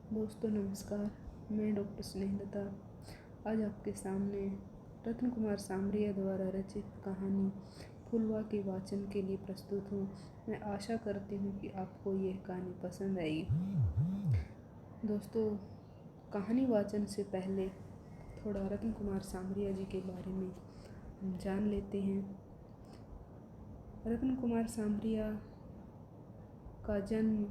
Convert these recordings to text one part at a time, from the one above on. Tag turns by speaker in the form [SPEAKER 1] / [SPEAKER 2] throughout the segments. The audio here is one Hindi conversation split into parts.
[SPEAKER 1] दोस्तों नमस्कार। मैं डॉक्टर स्नेहलता आज आपके सामने रत्न कुमार सामरिया द्वारा रचित कहानी फुलवा के वाचन के लिए प्रस्तुत हूँ। मैं आशा करती हूँ कि आपको यह कहानी पसंद आएगी। दोस्तों, कहानी वाचन से पहले थोड़ा रत्न कुमार सामरिया जी के बारे में हम जान लेते हैं। रत्न कुमार सामरिया का जन्म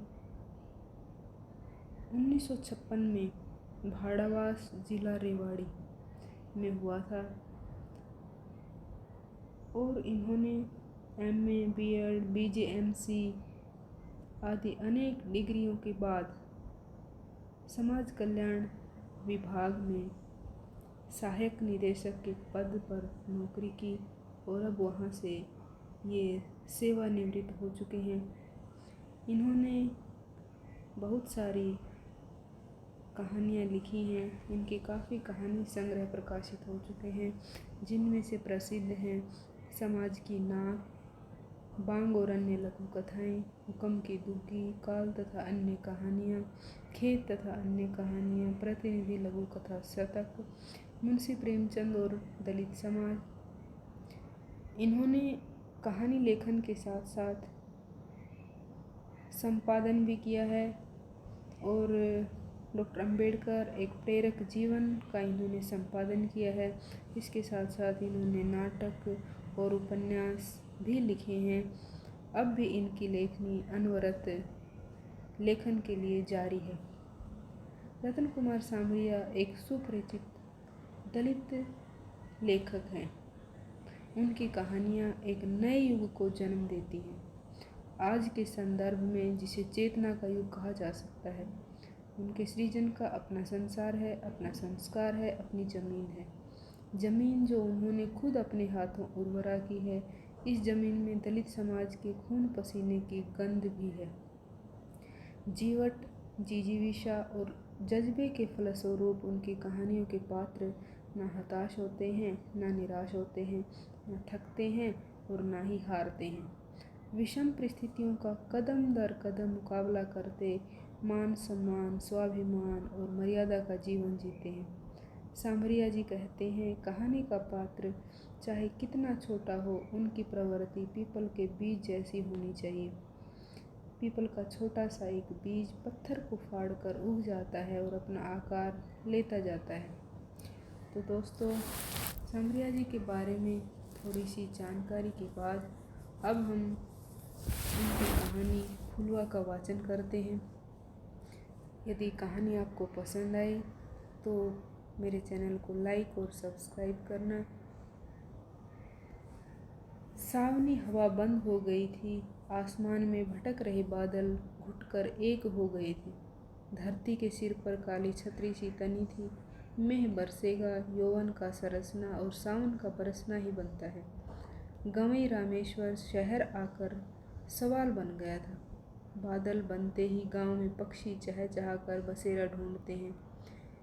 [SPEAKER 1] 1956 में भाड़ावास जिला रेवाड़ी में हुआ था और इन्होंने MA, BEd, BJMC आदि अनेक डिग्रियों के बाद समाज कल्याण विभाग में सहायक निदेशक के पद पर नौकरी की और अब वहाँ से ये सेवानिवृत्त हो चुके हैं। इन्होंने बहुत सारी कहानियाँ लिखी हैं। इनके काफ़ी कहानी संग्रह प्रकाशित हो चुके हैं, जिनमें से प्रसिद्ध हैं समाज की नाक, बांग और अन्य लघु कथाएँ, हुक्म की दुग्गी, काल तथा अन्य कहानियाँ, खेत तथा अन्य कहानियाँ, प्रतिनिधि लघु कथा शतक, मुंशी प्रेमचंद और दलित समाज। इन्होंने कहानी लेखन के साथ साथ संपादन भी किया है और डॉक्टर अंबेडकर एक प्रेरक जीवन का इन्होंने संपादन किया है। इसके साथ साथ इन्होंने नाटक और उपन्यास भी लिखे हैं। अब भी इनकी लेखनी अनवरत लेखन के लिए जारी है। रत्न कुमार सामरिया एक सुपरिचित दलित लेखक हैं। उनकी कहानियाँ एक नए युग को जन्म देती हैं, आज के संदर्भ में जिसे चेतना का युग कहा जा सकता है। उनके सृजन का अपना संसार है, अपना संस्कार है, अपनी ज़मीन है। ज़मीन जो उन्होंने खुद अपने हाथों उर्वरा की है। इस ज़मीन में दलित समाज के खून पसीने की गंध भी है। जीवट, जिजीविषा और जज्बे के फलस्वरूप उनकी कहानियों के पात्र न हताश होते हैं, न निराश होते हैं, न थकते हैं और न ही हारते हैं। विषम परिस्थितियों का कदम दर कदम मुकाबला करते मान सम्मान, स्वाभिमान और मर्यादा का जीवन जीते हैं। सामरिया जी कहते हैं, कहानी का पात्र चाहे कितना छोटा हो, उनकी प्रवृत्ति पीपल के बीज जैसी होनी चाहिए। पीपल का छोटा सा एक बीज पत्थर को फाड़कर उग जाता है और अपना आकार लेता जाता है। तो दोस्तों, सामरिया जी के बारे में थोड़ी सी जानकारी के बाद अब हम उनकी कहानी फुलवा का वाचन करते हैं। यदि कहानी आपको पसंद आई तो मेरे चैनल को लाइक और सब्सक्राइब करना। सावनी हवा बंद हो गई थी। आसमान में भटक रहे बादल घुटकर एक हो गए थे। धरती के सिर पर काली छतरी सी तनी थी। मेह बरसेगा, यौवन का सरसना और सावन का बरसना ही बनता है। गंवई रामेश्वर शहर आकर सवाल बन गया था। बादल बनते ही गांव में पक्षी चहचहा कर बसेरा ढूंढते हैं।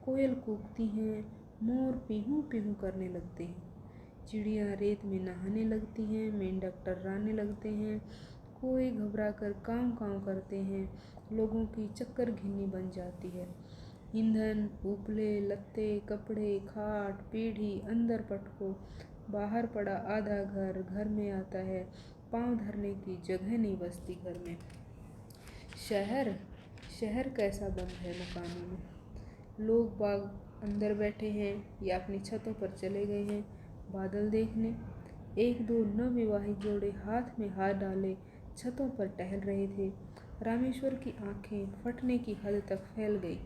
[SPEAKER 1] कोयल कूकती हैं, मोर पीहू पीहू करने लगते हैं। चिड़ियाँ रेत में नहाने लगती हैं, मेंढक टर्राने लगते हैं। कोई घबरा कर काँव काँव करते हैं। लोगों की चक्कर घिन्नी बन जाती है। ईंधन, उपले, लत्ते, कपड़े, खाट, पीढ़ी, अंदर पटको, बाहर पड़ा आधा घर, घर में आता है। पाँव धरने की जगह नहीं बचती घर में। शहर कैसा बंद है मकानों में। लोग बाग अंदर बैठे हैं या अपनी छतों पर चले गए हैं बादल देखने। एक दो नवविवाहित जोड़े हाथ में हाथ डाले छतों पर टहल रहे थे। रामेश्वर की आंखें फटने की हद तक फैल गई।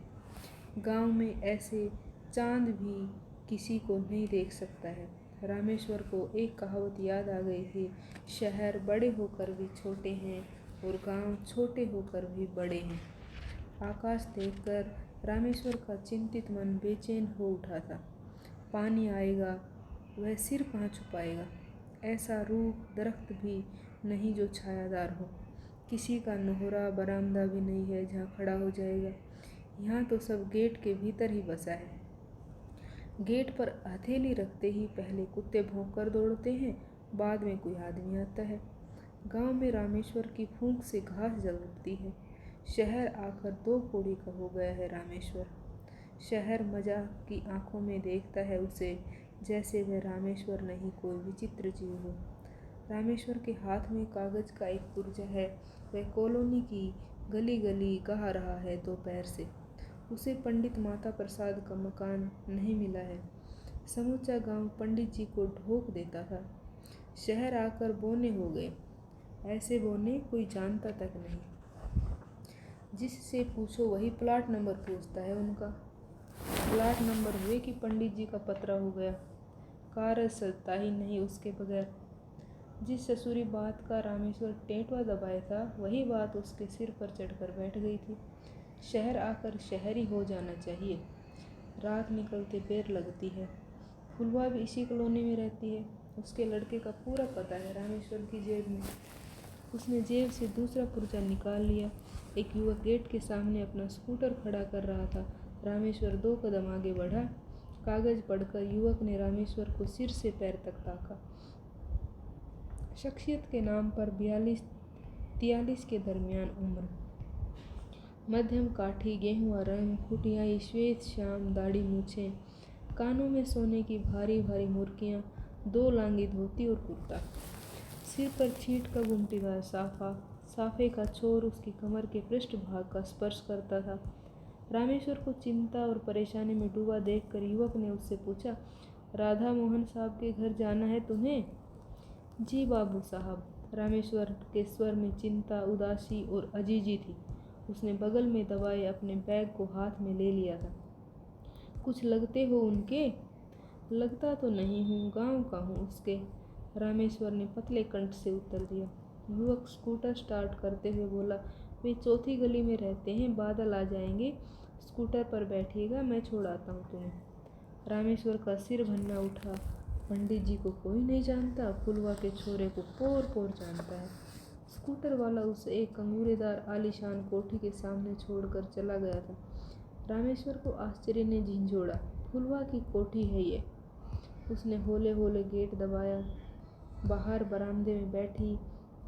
[SPEAKER 1] गांव में ऐसे चांद भी किसी को नहीं देख सकता है। रामेश्वर को एक कहावत याद आ गई थी, शहर बड़े होकर भी छोटे हैं और गांव छोटे होकर भी बड़े हैं। आकाश देखकर रामेश्वर का चिंतित मन बेचैन हो उठा था। पानी आएगा, वह सिर कहाँ छुपाएगा। ऐसा रूख दरख्त भी नहीं जो छायादार हो। किसी का नोहरा बरामदा भी नहीं है जहाँ खड़ा हो जाएगा। यहाँ तो सब गेट के भीतर ही बसा है। गेट पर हथेली रखते ही पहले कुत्ते भौंक कर दौड़ते हैं, बाद में कोई आदमी आता है। गांव में रामेश्वर की फूंक से घास जल उठती है। शहर आकर 2 कौड़ी का हो गया है रामेश्वर। शहर मजा की आंखों में देखता है उसे, जैसे वह रामेश्वर नहीं कोई विचित्र जीव हो। रामेश्वर के हाथ में कागज का एक पुर्जा है। वह कॉलोनी की गली गली गा रहा है 2 पैर से। उसे पंडित माता प्रसाद का मकान नहीं मिला है। समूचा गांव पंडित जी को ढोक देता था। शहर आकर बोने हो गए। ऐसे बोने कोई जानता तक नहीं। जिससे पूछो वही प्लाट नंबर पूछता है उनका। प्लाट नंबर हुए कि पंडित जी का पतरा हो गया। कार्य चलता ही नहीं उसके बगैर। जिस ससुरी बात का रामेश्वर टेंटवा दबाए था, वही बात उसके सिर पर चढ़कर बैठ गई थी। शहर आकर शहरी हो जाना चाहिए। रात निकलते देर लगती है। फुलवा भी इसी कॉलोनी में रहती है। उसके लड़के का पूरा पता है रामेश्वर की जेब में। उसने जेब से दूसरा पुर्जा निकाल लिया। एक युवक गेट के सामने अपना स्कूटर खड़ा कर रहा था। रामेश्वर 2 कदम आगे बढ़ा। कागज पढ़कर युवक ने रामेश्वर को सिर से पैर तक ताका। शख्सियत के नाम पर 42-43 के दरमियान उम्र, मध्यम काठी, गेहुआ रंग, कुटियाई श्वेत श्याम दाढ़ी मूछें, कानों में सोने की भारी भारी मुर्कियाँ, 2 लांगी धोती और कुर्ता, सिर पर छींट का गुमटीदार साफा। साफे का छोर उसकी कमर के पृष्ठभाग का स्पर्श करता था। रामेश्वर को चिंता और परेशानी में डूबा देखकर युवक ने उससे पूछा, राधा मोहन साहब के घर जाना है तुम्हें? जी बाबू साहब। रामेश्वर के स्वर में चिंता, उदासी और अजीजी थी। उसने बगल में दबाए अपने बैग को हाथ में ले लिया था। कुछ लगते हो उनके? लगता तो नहीं हूँ, गांव का हूँ उसके, रामेश्वर ने पतले कंठ से उत्तर दिया। युवक स्कूटर स्टार्ट करते हुए बोला, वे 4थी गली में रहते हैं, बादल आ जाएंगे, स्कूटर पर बैठिएगा, मैं छोड़ाता हूँ तुम्हें। रामेश्वर का सिर भन्ना उठा। पंडित जी को कोई नहीं जानता, फुलवा के छोरे को पोर पोर जानता है। स्कूटर वाला उसे एक कंगूरेदार आलीशान कोठी के सामने छोड़कर चला गया था। रामेश्वर को आश्चर्य ने झिंझोड़ा। फुलवा की कोठी है ये। उसने होले होले गेट दबाया। बाहर बरामदे में बैठी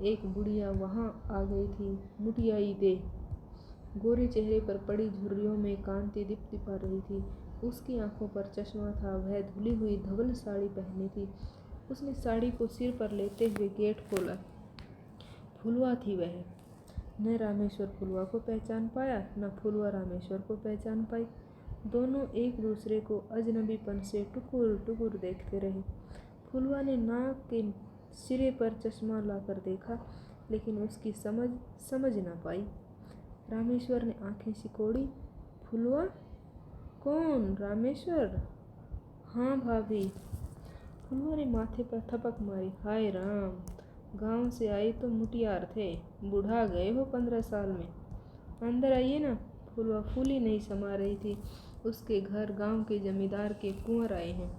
[SPEAKER 1] एक बुढ़िया वहाँ आ गई थी। मुटियाई देह, गोरे चेहरे पर पड़ी झुर्रियों में कांति दिपा रही थी। उसकी आंखों पर चश्मा था। वह धुली हुई धवल साड़ी पहनी थी। उसने साड़ी को सिर पर लेते हुए गेट खोला। फुलवा थी वह। न रामेश्वर फुलवा को पहचान पाया, न फुलवा रामेश्वर को पहचान पाई। दोनों एक दूसरे को अजनबीपन से टुकुर टुकुर देखते रहे। फुलवा ने नाक के सिरे पर चश्मा लाकर देखा, लेकिन उसकी समझ न पाई। रामेश्वर ने आंखें सिकोड़ी। फुलवा? कौन? रामेश्वर? हाँ भाभी। फुलवा ने माथे पर थपक मारी। हाय राम, गांव से आई तो मुटियार थे, बुढ़ा गए हो 15 साल में। अंदर आइए ना। फुलवा फूली नहीं समा रही थी। उसके घर गांव के जमींदार के कुंवर आए हैं।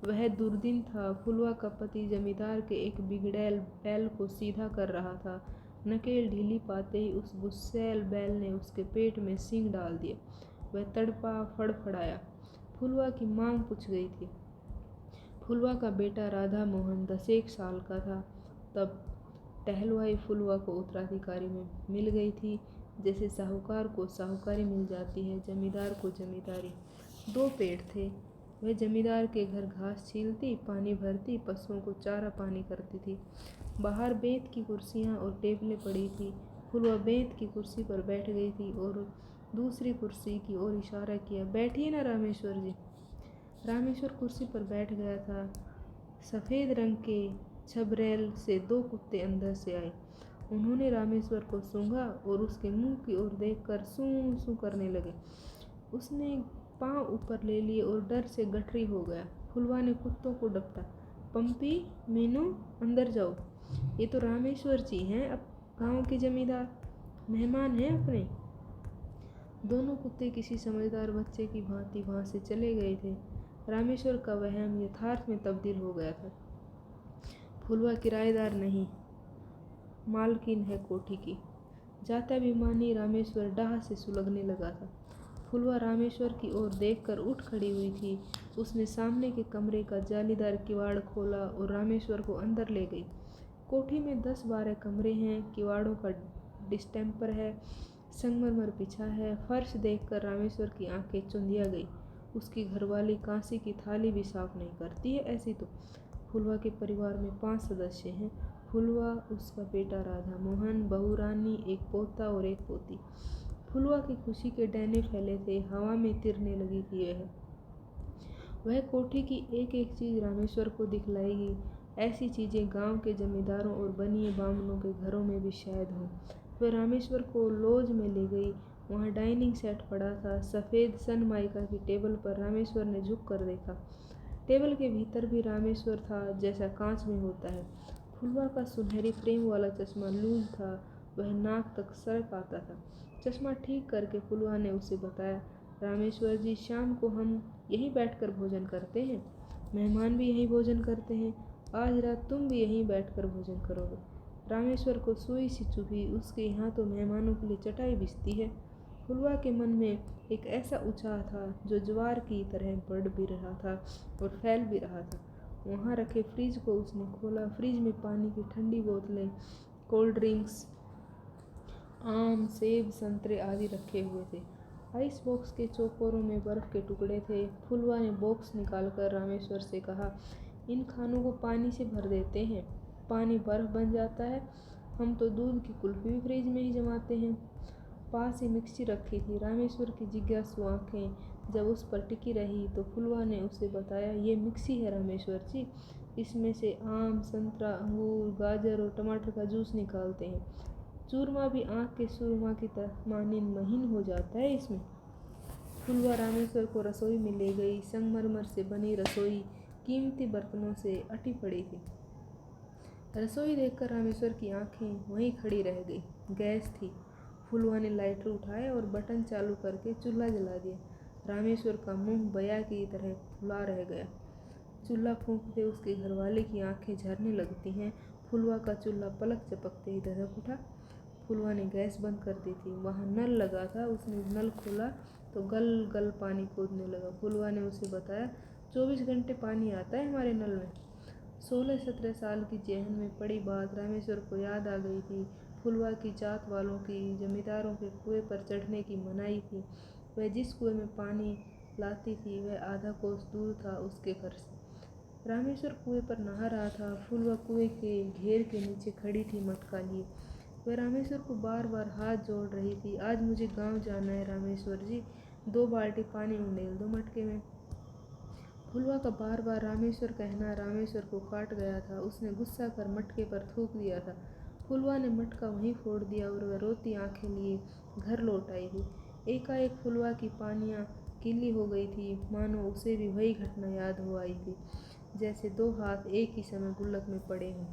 [SPEAKER 1] वह दुर्दिन था। फुलवा का पति जमींदार के एक बिगड़ैल बैल को सीधा कर रहा था। नकेल ढीली पाते ही उस गुस्सैल बैल ने उसके पेट में सींग डाल दिए। वह तड़पा, फड़फड़ाया। फुलवा की मांग पूछ गई थी। फुलवा का बेटा राधा मोहन 10 साल का था। तब टहलवाई फुलवा को उत्तराधिकारी में मिल गई थी, जैसे साहूकार को साहूकारी मिल जाती है, जमींदार को जमींदारी। 2 पेड़ थे। वह जमींदार के घर घास छीलती, पानी भरती, पशुओं को चारा पानी करती थी। बाहर बेंत की कुर्सियाँ और टेबलें पड़ी थी। फुलवा बेंत की कुर्सी पर बैठ गई थी और दूसरी कुर्सी की ओर इशारा किया। बैठिए ना रामेश्वर जी। रामेश्वर कुर्सी पर बैठ गया था। सफ़ेद रंग के छबरेल से 2 कुत्ते अंदर से आए। उन्होंने रामेश्वर को सूंघा और उसके मुंह की ओर देखकर सूं सूं करने लगे। उसने पांव ऊपर ले लिए और डर से गठरी हो गया। फुलवा ने कुत्तों को डपटा। पंपी, मीनू, अंदर जाओ। ये तो रामेश्वर जी हैं, अब गांव के जमींदार, मेहमान हैं अपने। दोनों कुत्ते किसी समझदार बच्चे की भांति वहाँ से चले गए थे। रामेश्वर का वहम यथार्थ में तब्दील हो गया था। फुलवा किराएदार नहीं, मालकिन है कोठी की। जाता बेमानी रामेश्वर डाह से सुलगने लगा था। फुलवा रामेश्वर की ओर देखकर उठ खड़ी हुई थी। उसने सामने के कमरे का जालीदार किवाड़ खोला और रामेश्वर को अंदर ले गई। कोठी में 10-12 कमरे हैं। किवाड़ों का डिस्टेम्पर है। संगमरमर बिछा है। फर्श देखकर रामेश्वर की आंखें चुंधिया गई। उसकी घरवाली कांसी की थाली भी साफ नहीं करती है। ऐसी तो फुलवा के परिवार में 5 सदस्य हैं। फुलवा, उसका बेटा राधा मोहन, बहू रानी, एक पोता और एक पोती। फुलवा की खुशी के डैने फैले थे। हवा में तिरने लगी थी। वह कोठी की एक एक चीज रामेश्वर को दिखलाएगी। ऐसी चीजें गांव के जमींदारों और बनिए बामनों के घरों में भी शायद हों। वह रामेश्वर को लॉज में ले गई। वहाँ डाइनिंग सेट पड़ा था। सफ़ेद सनमाइका की टेबल पर रामेश्वर ने झुक कर देखा। टेबल के भीतर भी रामेश्वर था, जैसा कांच में होता है। फुलवा का सुनहरी फ्रेम वाला चश्मा लूज था। वह नाक तक सरक आता था। चश्मा ठीक करके फुलवा ने उसे बताया, रामेश्वर जी, शाम को हम यहीं बैठकर भोजन करते हैं। मेहमान भी यहीं भोजन करते हैं। आज रात तुम भी यहीं बैठकर भोजन करोगे। रामेश्वर को सुई सी चुभी। उसके यहाँ तो मेहमानों के लिए चटाई बिछती है। फुलवा के मन में एक ऐसा उत्साह था जो ज्वार की तरह बढ़ भी रहा था और फैल भी रहा था। वहाँ रखे फ्रिज को उसने खोला। फ्रिज में पानी की ठंडी बोतलें, कोल्ड ड्रिंक्स, आम, सेब, संतरे आदि रखे हुए थे। आइस बॉक्स के चौकोरों में बर्फ़ के टुकड़े थे। फुलवा ने बॉक्स निकालकर रामेश्वर से कहा, इन खानों को पानी से भर देते हैं, पानी बर्फ़ बन जाता है। हम तो दूध की कुल्फ़ी भी फ्रिज में ही जमाते हैं। पास ही मिक्सी रखी थी। रामेश्वर की जिज्ञासु आंखें जब उस पर टिकी रही तो फुलवा ने उसे बताया, ये मिक्सी है रामेश्वर जी, इसमें से आम, संतरा, अंगूर, गाजर और टमाटर का जूस निकालते हैं। चूरमा भी आँख के सुरमा की तरह मानिन महीन हो जाता है इसमें। फुलवा रामेश्वर को रसोई में ले गई। संगमरमर से बनी रसोई कीमती बर्तनों से अटी पड़ी थी। रसोई देखकर रामेश्वर की आंखें वहीं खड़ी रह गई। गैस थी। फुलवा ने लाइटर उठाया और बटन चालू करके चूल्हा जला दिया। रामेश्वर का मुंह बया की तरह फुला रह गया। चूल्हा फूंकते उसके घरवाले की आंखें झरने लगती हैं। फुलवा का चूल्हा पलक झपकते ही धधक उठा। फुलवा ने गैस बंद कर दी थी। वहाँ नल लगा था। उसने नल खोला तो गल गल पानी कूदने लगा। फुलवा ने उसे बताया, 24 घंटे पानी आता है हमारे नल में। 16-17 साल की जेहन में पड़ी बात रामेश्वर को याद आ गई थी। फुलवा की जात वालों की जमींदारों के कुएं पर चढ़ने की मनाही थी। वह जिस कुएं में पानी लाती थी वह आधा कोस दूर था उसके घर से। रामेश्वर कुएं पर नहा रहा था। फुलवा कुएं के घेर के नीचे खड़ी थी मटका लिए। वह रामेश्वर को बार बार हाथ जोड़ रही थी, आज मुझे गांव जाना है रामेश्वर जी, 2 बाल्टी पानी उंडेल दो मटके में। फुलवा का बार बार रामेश्वर कहना रामेश्वर को काट गया था। उसने गुस्सा कर मटके पर थूक दिया था। फुलवा ने मटका वहीं फोड़ दिया और वह रोती आंखें लिए घर लौट आई थी। एकाएक फुलवा की पानियाँ गीली हो गई थी, मानो उसे भी वही घटना याद हो आई थी, जैसे 2 हाथ एक ही समय गुल्लक में पड़े हों।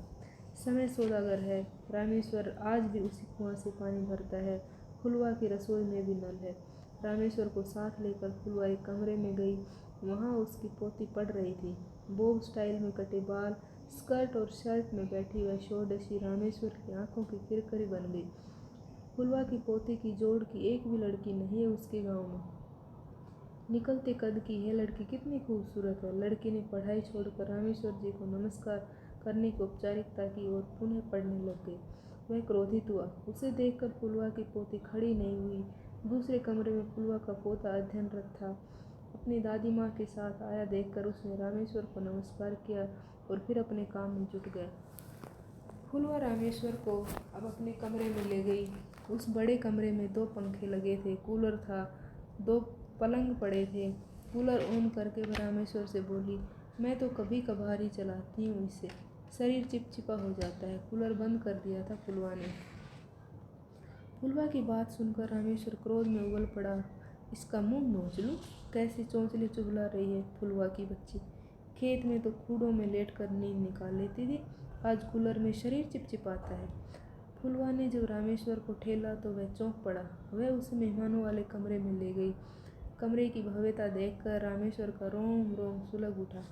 [SPEAKER 1] समय सौदागर है। रामेश्वर आज भी उसी कुआं से पानी भरता है। फुलवा की रसोई में भी नल है। रामेश्वर को साथ लेकर फुलवा एक कमरे में गई। वहाँ उसकी पोती पढ़ रही थी। बोब स्टाइल में कटे बाल, स्कर्ट और शर्ट में बैठी वह षोडशी रामेश्वर की आंखों की किरकिरी बन गई। फुलवा की पोती की जोड़ की एक भी लड़की नहीं है उसके गांव में। निकलते कद की यह लड़की कितनी खूबसूरत है। लड़की ने पढ़ाई छोड़कर रामेश्वर जी को नमस्कार करने की औपचारिकता की और पुनः पढ़ने लग गई। वह क्रोधित हुआ। उसे देखकर फुलवा की पोती खड़ी नहीं हुई। दूसरे कमरे में फुलवा का पोता अध्ययनरत था। अपनी दादी माँ के साथ आया देखकर उसने रामेश्वर को नमस्कार किया और फिर अपने काम में जुट गया। फुलवा रामेश्वर को अब अपने कमरे में ले गई। उस बड़े कमरे में 2 पंखे लगे थे, कूलर था, 2 पलंग पड़े थे। कूलर ऑन करके वह रामेश्वर से बोली, मैं तो कभी कभार ही चलाती हूँ इसे, शरीर चिपचिपा हो जाता है। कूलर बंद कर दिया था फुलवा ने। फुलवा की बात सुनकर रामेश्वर क्रोध में उबल पड़ा। इसका मुंह नोच लूं, कैसी चौंचली चुगला रही है फुलवा की बच्ची। खेत में तो खूड़ों में लेटकर नींद निकाल लेती थी, आज कूलर में शरीर चिपचिपाता है। फुलवा ने जब रामेश्वर को ठेला तो वह चौंक पड़ा। वह उसे मेहमानों वाले कमरे में ले गई। कमरे की भव्यता देखकर रामेश्वर का रोम रोम सुलग उठा।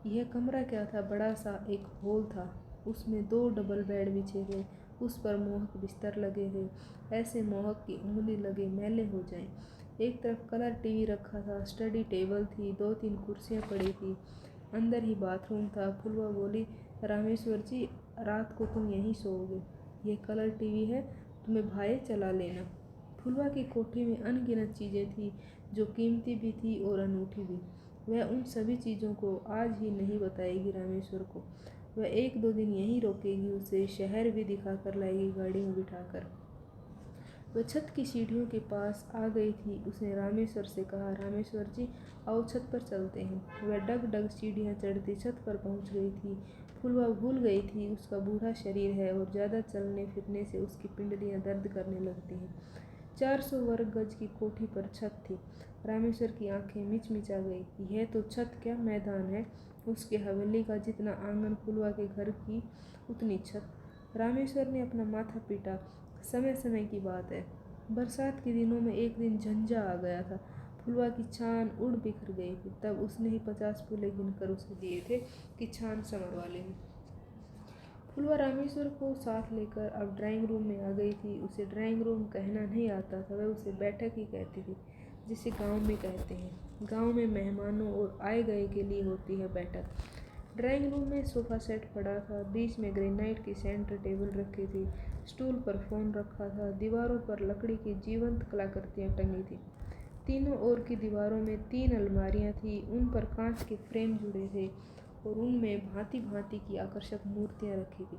[SPEAKER 1] यह कमरा क्या था, बड़ा सा एक हॉल था। उसमें 2 डबल बेड बिछे थे। उस पर मोहक बिस्तर लगे थे, ऐसे मोहक की उंगली लगे मैले हो जाएं। एक तरफ कलर टीवी रखा था, स्टडी टेबल थी, 2-3 कुर्सियाँ पड़ी थी। अंदर ही बाथरूम था। फुलवा बोली, रामेश्वर जी, रात को तुम यहीं सोओगे। यह कलर टीवी है, तुम्हें भाए चला लेना। फुलवा की कोठी में अनगिनत चीज़ें थी जो कीमती भी थी और अनूठी भी। वह उन सभी चीज़ों को आज ही नहीं बताएगी रामेश्वर को। वह 1-2 दिन यहीं रोकेगी, उसे शहर भी दिखा कर लाएगी गाड़ी में बिठाकर। वह छत की सीढ़ियों के पास आ गई थी। उसने रामेश्वर से कहा, रामेश्वर जी आओ छत पर चलते हैं। वह डग डग सीढ़ियाँ चढ़ती छत पर पहुँच गई थी। फुलवा भूल गई थी उसका बूढ़ा शरीर है और ज़्यादा चलने फिरने से उसकी पिंडलियाँ दर्द करने लगती हैं। 400 वर्ग गज की कोठी पर छत थी। रामेश्वर की आंखें मिचमिचा गई। यह तो छत क्या मैदान है। उसके हवेली का जितना आंगन, फुलवा के घर की उतनी छत। रामेश्वर ने अपना माथा पीटा। समय समय की बात है। बरसात के दिनों में एक दिन झंझा आ गया था। फुलवा की छान उड़ बिखर गई थी। तब उसने ही 50 फूले गिनकर उसे दिए थे कि छान संवरवा लेना। फुलवा रामेश्वर को साथ लेकर अब ड्राइंग रूम में आ गई थी। उसे ड्राइंग रूम कहना नहीं आता था, वह उसे बैठक ही कहती थी, जिसे गांव में कहते हैं। गांव में मेहमानों और आए गए के लिए होती है बैठक। ड्राइंग रूम में सोफ़ा सेट पड़ा था। बीच में ग्रेनाइट की सेंटर टेबल रखी थी। स्टूल पर फ़ोन रखा था। दीवारों पर लकड़ी की जीवंत कलाकृतियाँ टंगी थी। तीनों ओर की दीवारों में 3 अलमारियाँ थीं। उन पर कांच के फ्रेम जुड़े थे और उनमें भांति भांति की आकर्षक मूर्तियाँ रखी थी।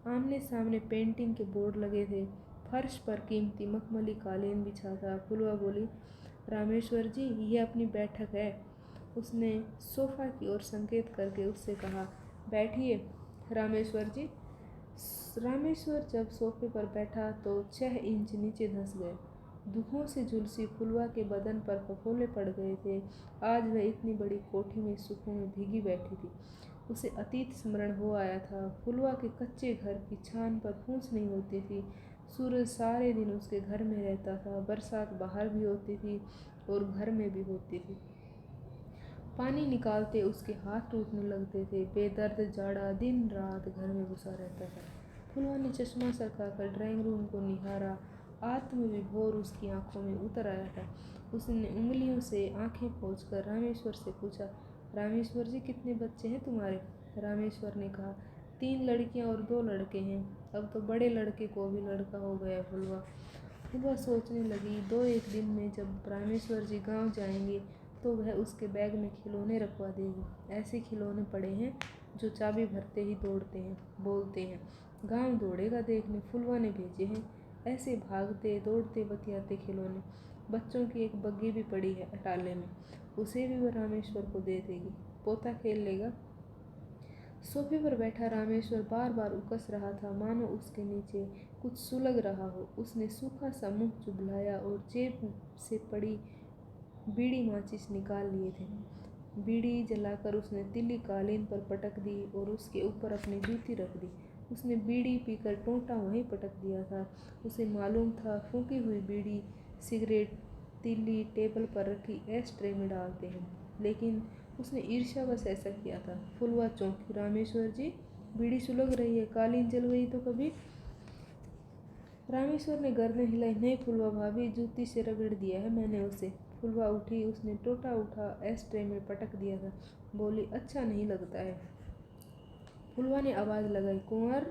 [SPEAKER 1] आमने सामने पेंटिंग के बोर्ड लगे थे। फर्श पर कीमती मखमली कालीन बिछा था। फुलवा बोली, रामेश्वर जी ये अपनी बैठक है। उसने सोफ़ा की ओर संकेत करके उससे कहा, बैठिए रामेश्वर जी। रामेश्वर जब सोफे पर बैठा तो 6 इंच नीचे धंस गए। दुखों से झुलसी फुलवा के बदन पर फफोले पड़ गए थे। आज वह इतनी बड़ी कोठी में सुखों में भीगी बैठी थी। उसे अतीत स्मरण हो आया था। फुलवा के कच्चे घर की छान पर फूंस नहीं होती थी। सूरज सारे दिन उसके घर में रहता था। बरसात बाहर भी होती थी और घर में भी होती थी। पानी निकालते उसके हाथ टूटने लगते थे। बेदर्द जाड़ा दिन रात घर में घुसा रहता था। फुलवा ने चश्मा सरकाकर ड्राइंग रूम को निहारा। आत्मविभोर उसकी आंखों में उतर आया था। उसने उंगलियों से आंखें पोंछकर रामेश्वर से पूछा, रामेश्वर जी कितने बच्चे हैं तुम्हारे? रामेश्वर ने कहा, 3 लड़कियां और 2 लड़के हैं। अब तो बड़े लड़के को भी लड़का हो गया। फुलवा सोचने लगी, 2-1 दिन में जब रामेश्वर जी गाँव जाएंगे तो वह उसके बैग में खिलौने रखवा देगी। ऐसे खिलौने पड़े हैं जो चाबी भरते ही दौड़ते हैं, बोलते हैं गांव दौड़ेगा देखने। फुलवा ने भेजे हैं ऐसे भागते दौड़ते बतियाते खिलौने। बच्चों की एक बग्गी भी पड़ी है अटाले में, उसे भी वह रामेश्वर को दे देगी। पोता खेल लेगा। सोफे पर बैठा रामेश्वर बार बार उकस रहा था, मानो उसके नीचे कुछ सुलग रहा हो। उसने सूखा सा मुँह चुभलाया और जेब से पड़ी बीड़ी माचिस निकाल लिए थे। बीड़ी जलाकर उसने तिल्ली कालीन पर पटक दी और उसके ऊपर अपनी जूती रख दी। उसने बीड़ी पीकर टोंटा वहीं पटक दिया था। उसे मालूम था फूंकी हुई बीड़ी, सिगरेट, तिल्ली टेबल पर रखी एश ट्रे में डालते हैं, लेकिन उसने ईर्ष्यावश ऐसा किया था। फुलवा चौंकी, रामेश्वर जी बीड़ी सुलग रही है, कालीन जल गई तो कभी? रामेश्वर ने गर्दन हिलाई, नहीं फुलवा भाभी, जूती से रगड़ दिया है मैंने उसे। फुलवा उठी, उसने टोटा उठा एश ट्रे में पटक दिया था। बोली, अच्छा नहीं लगता है। फुलवा ने आवाज़ लगाई, कुंवर।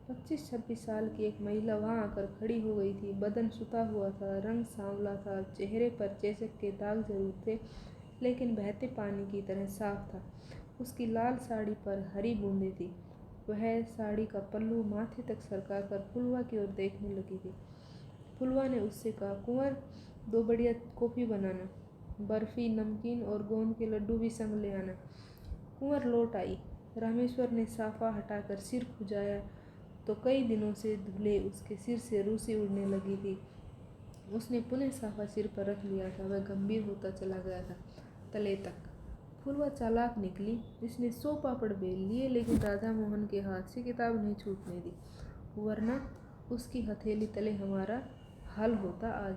[SPEAKER 1] 25-26 साल की एक महिला वहाँ आकर खड़ी हो गई थी। बदन सुता हुआ था, रंग सांवला था, चेहरे पर चेचक के दाग जरूर थे, लेकिन बहते पानी की तरह साफ था। उसकी लाल साड़ी पर हरी बूंदें थी। वह साड़ी का पल्लू माथे तक सरकाकर फुलवा की ओर देखने लगी थी। फुलवा ने उससे कहा, कुंवर 2 बढ़िया कॉफ़ी बनाना, बर्फ़ी, नमकीन और गोंद के लड्डू भी संग ले आना। कुंवर लौट आई। रामेश्वर ने साफा हटाकर सिर खुजाया तो कई दिनों से धुले उसके सिर से रूसी उड़ने लगी थी। उसने पुनः साफा सिर पर रख लिया था। वह गंभीर होता चला गया था तले तक। फुलवा चालाक निकली। इसने 100 पापड़ बेल लिए, लेकिन राधा मोहन के हाथ से किताब नहीं छूटने दी, वरना उसकी हथेली तले हमारा हल होता आज।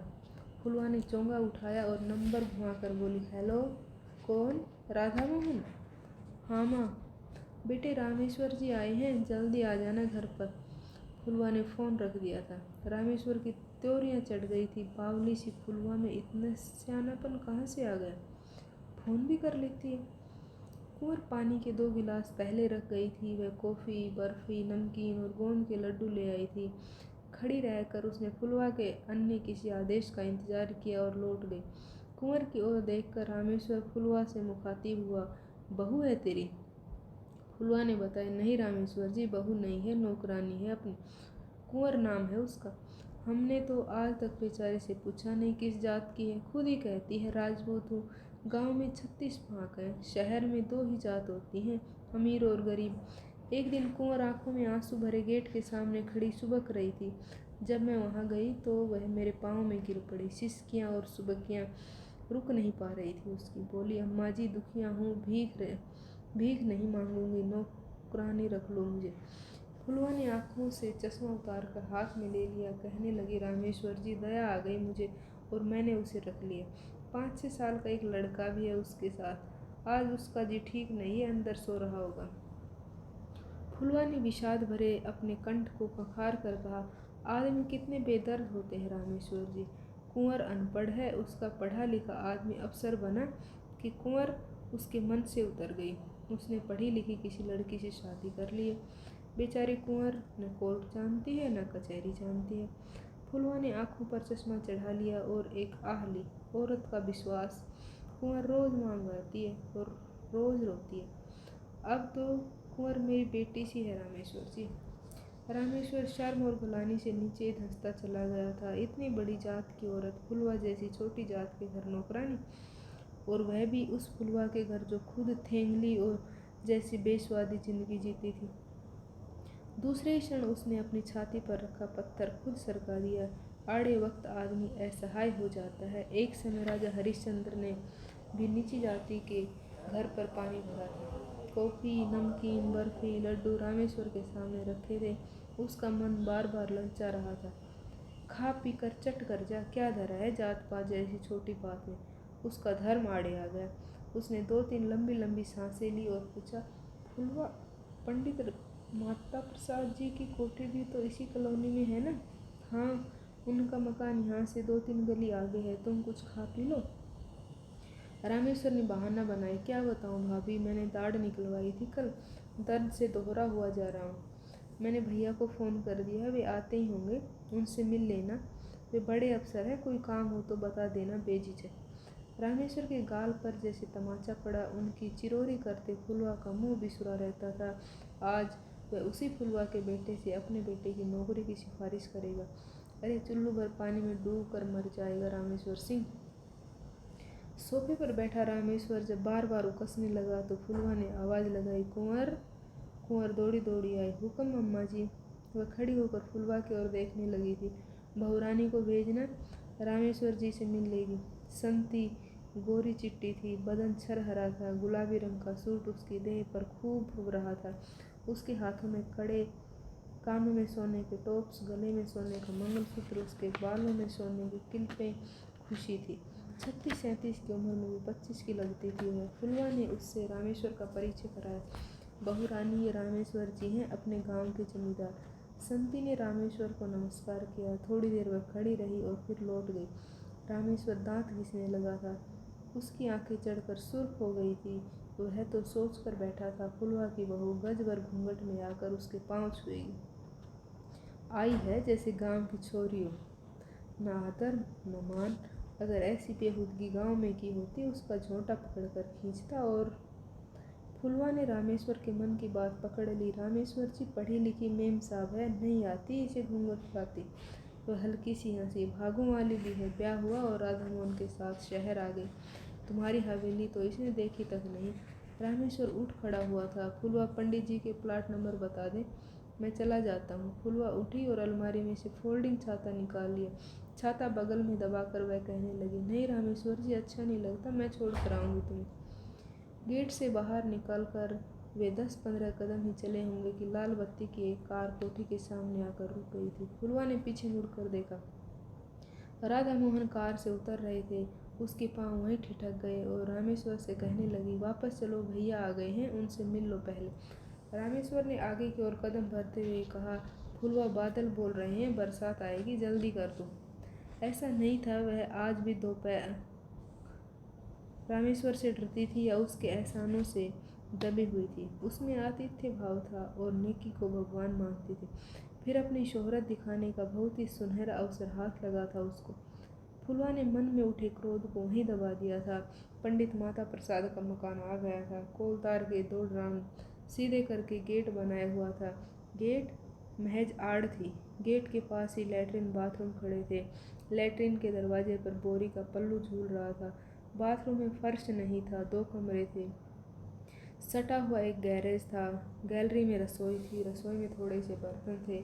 [SPEAKER 1] फुलवा ने चोंगा उठाया और नंबर घुमाकर बोली, हेलो, कौन? राधा मोहन? हाँ माँ। बेटे रामेश्वर जी आए हैं, जल्दी आ जाना घर पर। फुलवा ने फ़ोन रख दिया था। रामेश्वर की त्योरियाँ चढ़ गई थी। बावली सी फुलवा में इतना सियानापन कहाँ से आ गया? फ़ोन भी कर लेती है। कुंवर पानी के 2 गिलास पहले रख गई थी। वह कॉफ़ी, बर्फ़ी, नमकीन और गोंद के लड्डू ले आई थी। खड़ी रहकर उसने फुलवा के अन्य किसी आदेश का इंतजार किया और लौट गई। कुंवर की ओर देखकर रामेश्वर फुलवा से मुखातिब हुआ। बहू है तेरी? फुलवा ने बताया, नहीं रामेश्वर जी, बहू नहीं है, नौकरानी है अपनी। कुंवर नाम है उसका। हमने तो आज तक बेचारे से पूछा नहीं किस जात की है। खुद ही कहती है राजपूत हूँ। गांव में 36 फाँक हैं। शहर में 2 ही जात होती हैं, अमीर और गरीब। एक दिन कुंवर आंखों में आंसू भरे गेट के सामने खड़ी सुबक रही थी। जब मैं वहाँ गई तो वह मेरे पाँव में गिर पड़ी। सिसकियाँ और सुबकियाँ रुक नहीं पा रही थी उसकी। बोली, अम्मा जी दुखिया हूँ, भीख नहीं मांगूंगी, नौकरानी रख लो मुझे। फुलवा ने आँखों से चश्मा उतार कर हाथ में ले लिया। कहने लगी, रामेश्वर जी दया आ गई मुझे और मैंने उसे रख लिया। 5-6 साल का एक लड़का भी है उसके साथ। आज उसका जी ठीक नहीं है, अंदर सो रहा होगा। फुलवा ने विषाद भरे अपने कंठ को खखार कर कहा, आदमी कितने बेदर्द होते हैं रामेश्वर जी। कुंवर अनपढ़ है, उसका पढ़ा लिखा आदमी अफसर बना कि कुंवर उसके मन से उतर गई। उसने पढ़ी लिखी किसी लड़की से शादी कर ली है। बेचारी कुंवर न कोर्ट जानती है न कचहरी जानती है। फुलवा ने आंखों पर चश्मा चढ़ा लिया और एक आह ली। औरत का विश्वास। कुंवर रोज मांग आती है और रोज रोती है। अब तो कुंवर मेरी बेटी सी है रामेश्वर जी। रामेश्वर शर्म और गुलानी से नीचे धंसता चला गया था। इतनी बड़ी जात की औरत फुलवा जैसी छोटी जात के घर नौकरानी, और वह भी उस फुलवा के घर जो खुद थेंगली और जैसी बेस्वादी जिंदगी जीती थी। दूसरे ही क्षण उसने अपनी छाती पर रखा पत्थर खुद सरका दिया। आड़े वक्त आदमी असहाय हो जाता है। एक समय राजा हरिश्चंद्र ने भी नीची जाति के घर पर पानी भरा था। कॉफ़ी, नमकीन, बर्फी, लड्डू रामेश्वर के सामने रखे थे। उसका मन बार बार ललचा रहा था। खा पी कर चट कर जा, क्या धरा है जात पात जैसी छोटी बात में। उसका धर्म आड़े आ गया। उसने 2-3 लंबी लंबी सांसें ली और पूछा, फुलवा, पंडित माता प्रसाद जी की कोठी भी तो इसी कॉलोनी में है ना? हाँ, उनका मकान यहाँ से 2-3 गली आगे है। तुम कुछ खा पी लो। रामेश्वर ने बहाना बनाया, क्या बताऊँ भाभी, मैंने दाढ़ निकलवाई थी कल, दर्द से दोहरा हुआ जा रहा हूँ। मैंने भैया को फ़ोन कर दिया, वे आते ही होंगे, उनसे मिल लेना। वे बड़े अफसर हैं, कोई काम हो तो बता देना बेझिझक। रामेश्वर के गाल पर जैसे तमाचा पड़ा। उनकी चिरोरी करते फुलवा का मुंह बिसुरा रहता था। आज वह उसी फुलवा के बेटे से अपने बेटे की नौकरी की सिफारिश करेगा। अरे चुल्लू भर पानी में डूब कर मर जाएगा रामेश्वर सिंह। सोफे पर बैठा रामेश्वर जब बार बार उकसने लगा तो फुलवा ने आवाज़ लगाई, कुंवर। कुंवर दौड़ी दौड़ी आई। हुक्म अम्मा जी। वह खड़ी होकर फुलवा की ओर देखने लगी थी। बहुरानी को भेजना, रामेश्वर जी से मिल लेगी। संती गोरी चिट्टी थी, बदन छरहरा था, गुलाबी रंग का सूट उसकी देह पर खूब फुब रहा था। उसके हाथों में कड़े, कानों में सोने के टॉप्स, गले में सोने का मंगलसूत्र, उसके बालों में सोने की किल्पें खुशी थी। 36-37 की उम्र में भी 25 की लगती थी वह। फुलवा ने उससे रामेश्वर का परिचय कराया। बहू रानी, ये रामेश्वर जी हैं, अपने गांव के जमींदार। संती ने रामेश्वर को नमस्कार किया। थोड़ी देर वह खड़ी रही और फिर लौट गई। रामेश्वर दांत घिसने लगा था। उसकी आंखें चढ़कर सुर्ख हो गई थी। वह तो सोच कर बैठा था, फुलवा की बहू गज भर घूंघट में आकर उसके पाँव छुएगी। आई है जैसे गांव की छोरी हो, न आदर न मान। अगर ऐसी बेहूदगी गांव में की होती, उसका झोंटा पकड़कर खींचता। और फुलवा ने रामेश्वर के मन की बात पकड़ ली। रामेश्वर जी पढ़ी लिखी मेम साहब है, नहीं आती इसे घूंघट पाती। वह हल्की सी हंसी, भागों वाली भी है, ब्याह हुआ और राधा मोहन के साथ शहर आ गई। तुम्हारी हवेली तो इसने देखी तक नहीं। रामेश्वर उठ खड़ा हुआ था। फुलवा, पंडित जी के प्लाट नंबर बता दे, मैं चला जाता हूँ। फुलवा उठी और अलमारी में से फोल्डिंग छाता निकाल लिया। छाता बगल में दबाकर वह कहने लगी, नहीं रामेश्वर जी, अच्छा नहीं लगता, मैं छोड़ कर आऊँगी तुम्हें। गेट से बाहर निकल कर वे 10-15 कदम ही चले होंगे कि लाल बत्ती की एक कार कोठी के सामने आकर रुक गई थी। फुलवा ने पीछे मुड़कर देखा। राधा मोहन कार से उतर रहे थे। उसके पाँव वहीं ठिठक गए और रामेश्वर से कहने लगी, वापस चलो, भैया आ गए हैं, उनसे मिल लो पहले। रामेश्वर ने आगे की ओर कदम भरते हुए कहा, फुलवा, बादल बोल रहे हैं, बरसात आएगी, जल्दी कर दो। ऐसा नहीं था वह आज भी दोपहर रामेश्वर से डरती थी या उसके एहसानों से दबी हुई थी। उसमें आतिथ्य भाव था और नेकी को भगवान मानती थी। फिर अपनी शोहरत दिखाने का बहुत ही सुनहरा अवसर हाथ लगा था उसको। फुलवा ने मन में उठे क्रोध को वहीं दबा दिया था। पंडित माता प्रसाद का मकान आ गया था। कोलतार के 2 ड्राम सीधे करके गेट बनाया हुआ था। गेट महज आड़ थी। गेट के पास ही लैट्रिन बाथरूम खड़े थे। लैट्रिन के दरवाजे पर बोरी का पल्लू झूल रहा था। बाथरूम में फर्श नहीं था, 2 कमरे थे। सटा हुआ एक गैरेज था। गैलरी में रसोई थी। रसोई में थोड़े से बर्तन थे।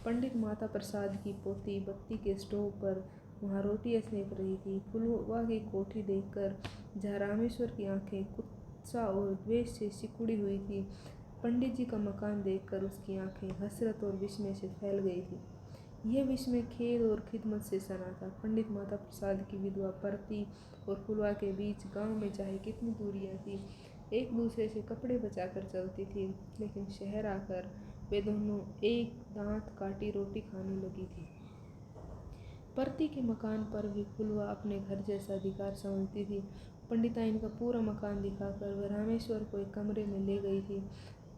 [SPEAKER 1] पंडित माता प्रसाद की पोती बत्ती के स्टोव पर वहाँ रोटियाँ सेक रही थी। फुलवा की कोठी देखकर जहाँ रामेश्वर की आंखें गुस्सा और द्वेष से सिकुड़ी हुई थी, पंडित जी का मकान देखकर उसकी आंखें हसरत और विस्मय से फैल गई थी। यह विस्मय खेद और खिदमत से सना था। पंडित माता प्रसाद की विधवा परती और फुलवा के बीच गांव में चाहे कितनी दूरियां थी, एक दूसरे से कपड़े बचाकर चलती थी, लेकिन शहर आकर वे दोनों एक दांत काटी रोटी खाने लगी थी। परती के मकान पर भी फुलवा अपने घर जैसा अधिकार समझती थी। पंडिताइन का पूरा मकान दिखाकर वह रामेश्वर को एक कमरे में ले गई थी।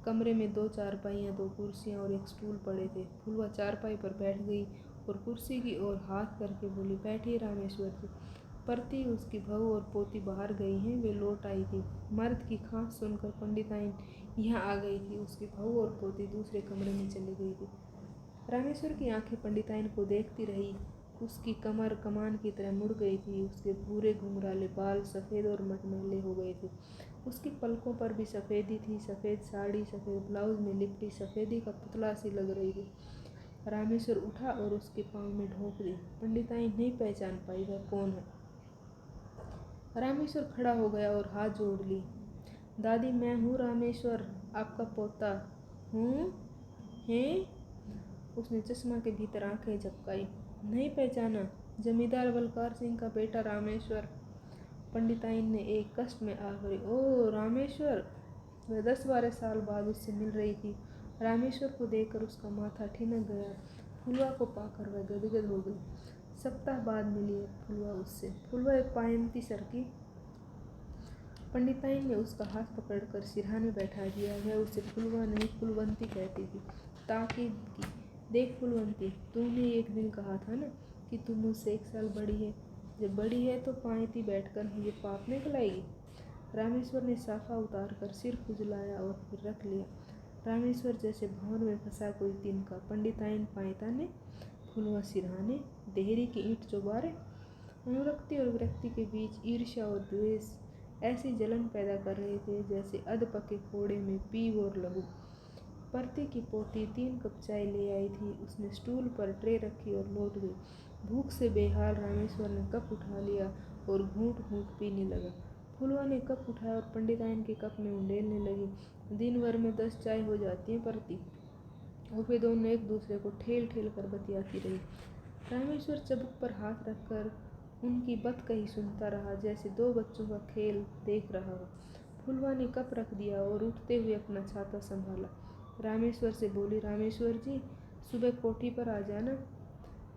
[SPEAKER 1] कमरे में 2 चारपाइयाँ, 2 कुर्सियाँ और एक स्टूल पड़े थे। फुलवा चारपाई पर बैठ गई और कुर्सी की ओर हाथ करके बोली, बैठिए रामेश्वर जी। परती, उसकी बहू और पोती बाहर गई हैं, वे लौट आई थी। मर्द की खांस सुनकर पंडिताइन यहाँ आ गई थी। उसकी बहू और पोती दूसरे कमरे में चली गई थी। रामेश्वर की आंखें पंडिताइन को देखती रही। उसकी कमर कमान की तरह मुड़ गई थी। उसके भूरे घुंघराले बाल सफ़ेद और मटमैले हो गए थे। उसकी पलकों पर भी सफ़ेदी थी। सफ़ेद साड़ी सफ़ेद ब्लाउज में लिपटी सफ़ेदी का पुतला सी लग रही थी। रामेश्वर उठा और उसके पाँव में ढोक दी। पंडिताइन नहीं पहचान पाई वह कौन है। रामेश्वर खड़ा हो गया और हाथ जोड़ ली। दादी, मैं हूँ रामेश्वर, आपका पोता हूँ। हैं? उसने चश्मा के भीतर आंखें झपकाई। नहीं पहचाना? जमींदार बलकार सिंह का बेटा रामेश्वर। पंडिताइन ने एक कष्ट में आह भरी। ओह रामेश्वर! वह 10-12 साल बाद उससे मिल रही थी। रामेश्वर को देखकर उसका माथा ठिनक गया। फुलवा को पाकर वह गदगद हो गई। सप्ताह बाद मिली फुलवा उससे। फुलवा एक पायंती सरकी। पंडिताइन ने उसका हाथ पकड़कर सिरहाने बैठा दिया। वह उसे फुलवा नहीं फुलवंती कहती थी। ताकीद की, देख फुलवंती, तूने एक दिन कहा था ना कि तू मुझसे 1 साल बड़ी है। जब बड़ी है तो पायंती बैठकर मुझे पाप में खिलाएगी। रामेश्वर ने साफा उतार कर सिर खुजलाया और फिर रख लिया। रामेश्वर जैसे भंवर में फंसा कोई तिनका। पंडिताइन पायताने, फुलवा सिरहाने, देहरी की ईंट चौबारे। अनुरक्ति और विरक्ति के बीच ईर्ष्या और द्वेष ऐसी जलन पैदा कर रहे थे जैसे अधपके फोड़े में पीव और लहू। परती की पोती 3 कप चाय ले आई थी। उसने स्टूल पर ट्रे रखी और लौट गई। भूख से बेहाल रामेश्वर ने कप उठा लिया और घूंट घूंट पीने लगा। फुलवा ने कप उठाया और पंडिताइन के कप में उंडेलने लगी। दिन भर में 10 चाय हो जाती हैं परती। और वे दोनों एक दूसरे को ठेल ठेल कर बतियाती रही। रामेश्वर चबुक पर हाथ रखकर उनकी बत कही सुनता रहा, जैसे 2 बच्चों का खेल देख रहा हो। फुलवा ने कप रख दिया और उठते हुए अपना छाता संभाला। रामेश्वर से बोली, रामेश्वर जी, सुबह कोठी पर आ जाना।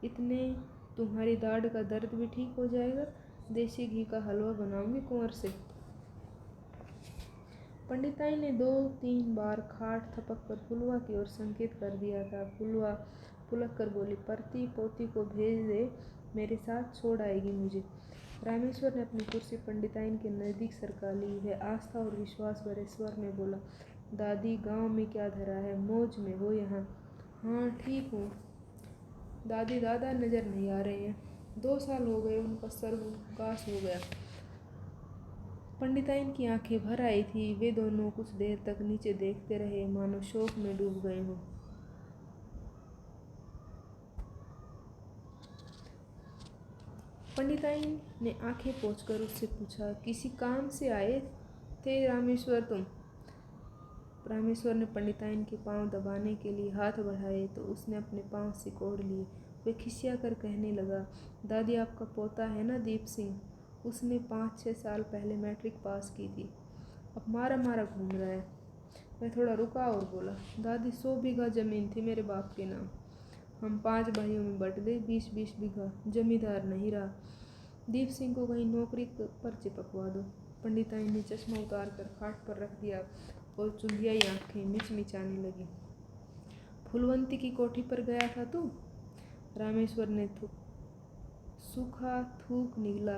[SPEAKER 1] इतने तुम्हारी दाढ़ का दर्द भी ठीक हो जाएगा। देसी घी का हलवा बनाऊंगी कुंवर से। पंडिताई ने 2-3 बार खाट थपक कर फुलवा की ओर संकेत कर दिया था। फुलवा पुलक कर बोली, परती, पोती को भेज दे, मेरे साथ छोड़ आएगी मुझे। रामेश्वर ने अपनी कुर्सी पंडिताइन के नज़दीक सरका ली। वह आस्था और विश्वास भरे स्वर में बोला, दादी, गांव में क्या धरा है? मौज में हो यहाँ? हाँ ठीक हूँ दादी, दादा नज़र नहीं आ रहे हैं। 2 साल हो गए, उनका सर्वनाश हो गया। पंडिताइन की आंखें भर आई थी। वे दोनों कुछ देर तक नीचे देखते रहे, मानो शोक में डूब गए हों। पंडिताइन ने आंखें पोंछकर उससे पूछा, किसी काम से आए थे रामेश्वर तुम? रामेश्वर ने पंडिताइन के पांव दबाने के लिए हाथ बढ़ाए तो उसने अपने पांव सिकोड़ लिए। वे खिसिया कर कहने लगा, दादी, आपका पोता है ना दीप सिंह, उसने 5-6 साल पहले मैट्रिक पास की थी, अब मारा मारा घूम रहा है। वह थोड़ा रुका और बोला, दादी, 100 बीघा ज़मीन थी मेरे बाप के नाम। हम 5 भाइयों में बट गए, 20-20 बीघा। जमींदार नहीं रहा। दीप सिंह को कहीं नौकरी पर चिपकवा दो। पंडिताइन ने चश्मा उतार कर खाट पर रख दिया और चुंधियाई आंखें मिचमिचाने लगी। फूलवंती की कोठी पर गया था तू? रामेश्वर ने सूखा थूक निगला।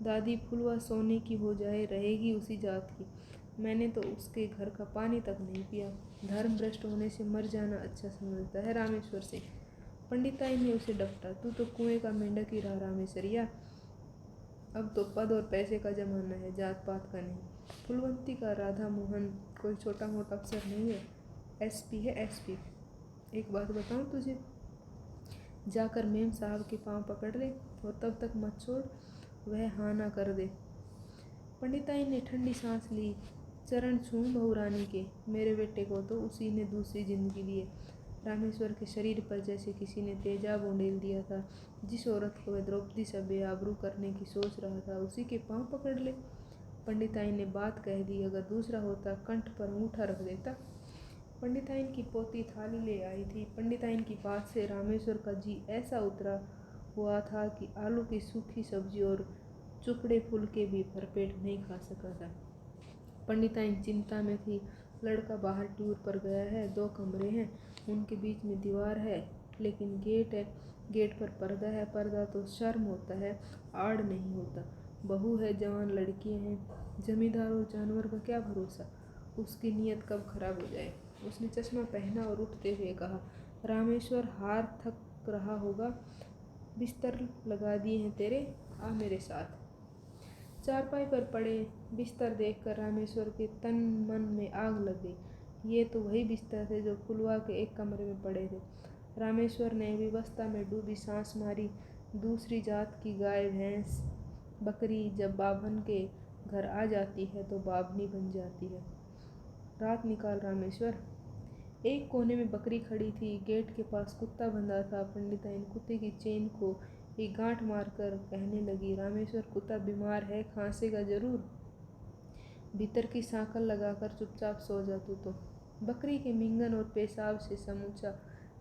[SPEAKER 1] दादी फुलवा सोने की हो जाए, रहेगी उसी जात की। मैंने तो उसके घर का पानी तक नहीं पिया। धर्म भ्रष्ट होने से मर जाना अच्छा समझता है रामेश्वर से। पंडिताई ने उसे डपटा। तू तो कुएं का मेंढक ही रहा रामेश्वरिया। अब तो पद और पैसे का जमाना है, जात पात का नहीं। फुलवंती का राधा मोहन कोई छोटा मोटा अफसर नहीं है, एसपी है एसपी। एक बात बताऊं तुझे, जाकर मेम साहब के पांव पकड़ ले और तब तक मत छोड़, वह हाँ ना कर दे। पंडिताई ने ठंडी सांस ली। चरण छूं बहू रानी के, मेरे बेटे को तो उसी ने दूसरी जिंदगी दी है। रामेश्वर के शरीर पर जैसे किसी ने तेजाब उंडेल दिया था। जिस औरत को वह द्रौपदी से बेआबरू करने की सोच रहा था, उसी के पांव पकड़ ले। पंडिताइन ने बात कह दी, अगर दूसरा होता कंठ पर अंगूठा रख देता। पंडिताइन की पोती थाली ले आई थी। पंडिताइन की बात से रामेश्वर का जी ऐसा उतरा हुआ था कि आलू की सूखी सब्जी और चुपड़े फुलके भी भरपेट नहीं खा सका था। पंडिताइन चिंता में थी। लड़का बाहर टूर पर गया है, 2 कमरे हैं, उनके बीच में दीवार है, लेकिन गेट है। गेट पर पर्दा है। पर्दा तो शर्म होता है, आड़ नहीं होता। बहू है, जवान लड़कियां हैं, जमींदार और जानवर का क्या भरोसा, उसकी नीयत कब खराब हो जाए। उसने चश्मा पहना और उठते हुए कहा, रामेश्वर हार थक रहा होगा, बिस्तर लगा दिए हैं तेरे, आ मेरे साथ। चारपाई पर पड़े बिस्तर देखकर रामेश्वर के तन मन में आग लग गई। ये तो वही बिस्तर थे जो फुलवा के एक कमरे में पड़े थे। रामेश्वर ने विवस्ता में डूबी सांस मारी। दूसरी जात की गाय भैंस बकरी जब बाभन के घर आ जाती है तो बाभनी बन जाती है। रात निकाल रामेश्वर। एक कोने में बकरी खड़ी थी, गेट के पास कुत्ता बंधा था। पंडिताइन कुत्ते की चेन को एक गांठ मारकर कहने लगी, रामेश्वर कुत्ता बीमार है, खांसेगा जरूर, भीतर की सांकल लगाकर चुपचाप सो जा तू तो। बकरी के मिंगन और पेशाब से समूचा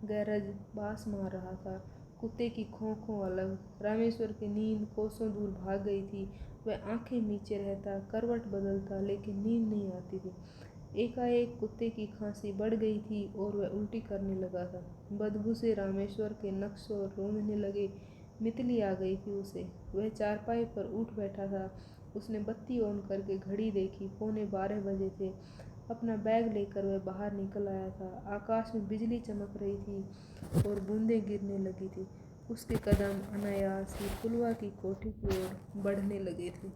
[SPEAKER 1] गैरज बास मार रहा था, कुत्ते की खों खों अलग। रामेश्वर की नींद कोसों दूर भाग गई थी। वह आंखें मीचे रहता, करवट बदलता, लेकिन नींद नहीं आती थी। एकाएक कुत्ते की खांसी बढ़ गई थी और वह उल्टी करने लगा था। बदबू से रामेश्वर के नक्श और रोंदने लगे। मितली आ गई थी उसे। वह चारपाई पर उठ बैठा था। उसने बत्ती ऑन करके घड़ी देखी, 11:15 बजे थे। अपना बैग लेकर वह बाहर निकल आया था। आकाश में बिजली चमक रही थी और बूंदें गिरने लगी थी। उसके कदम अनायास ही फुलवा की कोठी की ओर बढ़ने लगे थे।